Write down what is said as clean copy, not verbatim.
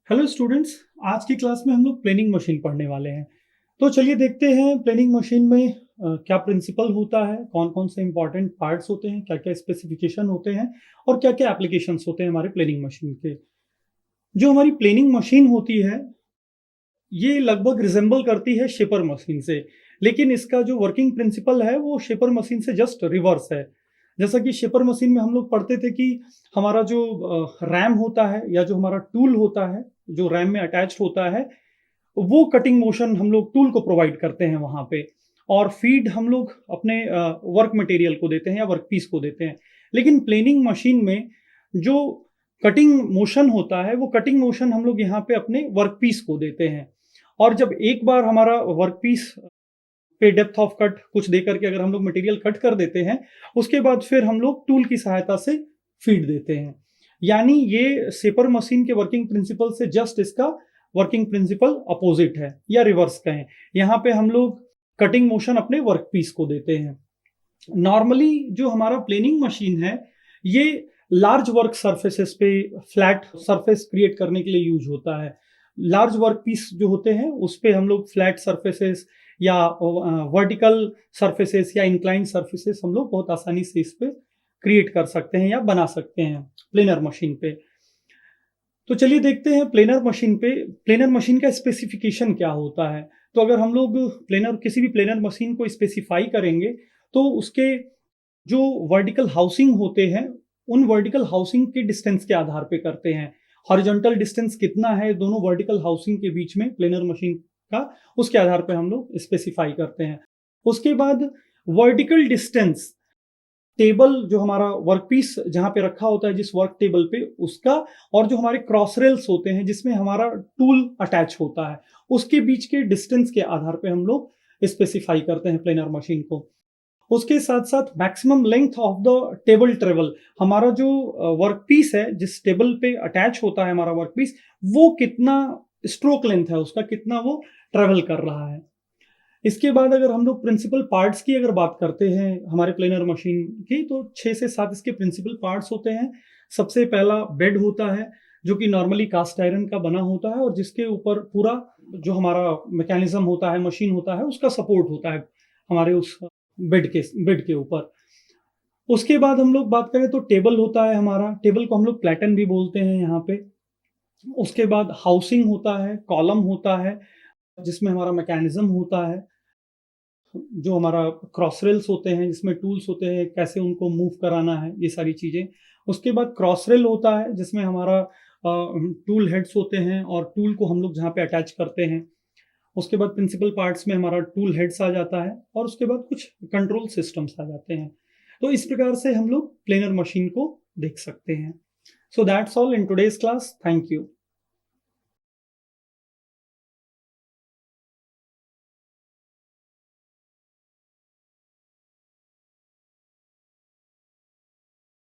Hello students. आज की class में हम लोग प्लेनिंग मशीन पढ़ने वाले हैं। तो चलिए देखते हैं प्लेनिंग मशीन में क्या प्रिंसिपल होता है, कौन कौन से इंपॉर्टेंट पार्ट्स होते हैं, क्या क्या स्पेसिफिकेशन होते हैं और क्या क्या एप्लीकेशंस होते हैं हमारे प्लेनिंग मशीन के। जो हमारी प्लेनिंग मशीन होती है ये लगभग रिजेंबल करती है शेपर मशीन से, लेकिन इसका जो वर्किंग प्रिंसिपल है वो शेपर मशीन से जस्ट रिवर्स है। जैसा कि शेपर मशीन में हम लोग पढ़ते थे कि हमारा जो रैम होता है या जो हमारा टूल होता है जो रैम में अटैच होता है, वो कटिंग मोशन हम लोग टूल को प्रोवाइड करते हैं वहां पे, और फीड हम लोग अपने वर्क मटेरियल को देते हैं या वर्क पीस को देते हैं। लेकिन प्लेनिंग मशीन में जो कटिंग मोशन होता है वो कटिंग मोशन हम लोग यहाँ पे अपने वर्क पीस को देते हैं। और जब एक बार हमारा वर्क पीस पे डेप्थ ऑफ कट कुछ दे करके अगर हम लोग मटेरियल कट कर देते हैं, उसके बाद फिर हम लोग टूल की सहायता से फीड देते हैं। यानी ये सेपर मशीन के वर्किंग प्रिंसिपल से जस्ट इसका वर्किंग प्रिंसिपल अपोजिट है या रिवर्स कहें। यहाँ पे हम लोग कटिंग मोशन अपने वर्क पीस को देते हैं। नॉर्मली जो हमारा प्लेनिंग मशीन है ये लार्ज वर्क सरफेसेस पे फ्लैट सरफेस क्रिएट करने के लिए यूज होता है। लार्ज वर्क पीस जो होते हैं उस पे हम लोग फ्लैट सरफेसेस या वर्टिकल सरफेसेस या इंक्लाइन सरफेसेस हम लोग बहुत आसानी से इस पे क्रिएट कर सकते हैं या बना सकते हैं प्लेनर मशीन पे। तो चलिए देखते हैं प्लेनर मशीन पे प्लेनर मशीन का स्पेसिफिकेशन क्या होता है। तो अगर हम लोग प्लेनर किसी भी प्लेनर मशीन को स्पेसिफाई करेंगे तो उसके जो वर्टिकल हाउसिंग होते हैं उन वर्टिकल हाउसिंग के डिस्टेंस के आधार पे करते हैं। हॉरिजॉन्टल डिस्टेंस कितना है दोनों वर्टिकल हाउसिंग के बीच में प्लेनर मशीन का, उसके आधार पे हम लोग स्पेसिफाई करते हैं। उसके बाद वर्टिकल डिस्टेंस टेबल जो हमारा वर्क पीस जहां पे रखा होता है जिस वर्क टेबल पे उसका, और जो हमारे क्रॉस रेल्स होते हैं जिसमें हमारा टूल अटैच होता है उसके बीच के डिस्टेंस के आधार पे हम लोग स्पेसिफाई करते हैं प्लेनर मशीन को। उसके साथ साथ maximum length of the table travel, हमारा जो वर्क पीस है जिस टेबल पे अटैच होता है हमारा वर्क पीस, वो कितना स्ट्रोक लेंथ है उसका, कितना वो ट्रेवल कर रहा है। इसके बाद अगर हम लोग प्रिंसिपल पार्ट्स की अगर बात करते हैं हमारे प्लेनर मशीन की, तो 6 से 7 इसके प्रिंसिपल पार्ट्स होते हैं। सबसे पहला बेड होता है जो कि नॉर्मली कास्ट आयरन का बना होता है और जिसके ऊपर पूरा जो हमारा मैकेनिज्म होता है मशीन होता है उसका सपोर्ट होता है हमारे उस बेड के ऊपर। उसके बाद हम लोग बात करें तो टेबल होता है हमारा, टेबल को हम लोग प्लेटन भी बोलते हैं यहाँ पे। उसके बाद हाउसिंग होता है, कॉलम होता है जिसमें हमारा मैकेनिज्म होता है, जो हमारा क्रॉस रेल्स होते हैं जिसमें टूल्स होते हैं कैसे उनको मूव कराना है ये सारी चीजें। उसके बाद क्रॉस रेल होता है जिसमें हमारा टूल हेड्स होते हैं और टूल को हम लोग जहाँ पे अटैच करते हैं। उसके बाद प्रिंसिपल पार्ट्स में हमारा टूल हेड्स आ जाता है और उसके बाद कुछ कंट्रोल सिस्टम्स आ जाते हैं। तो इस प्रकार से हम लोग प्लेनर मशीन को देख सकते हैं। So that's all in today's class. Thank you.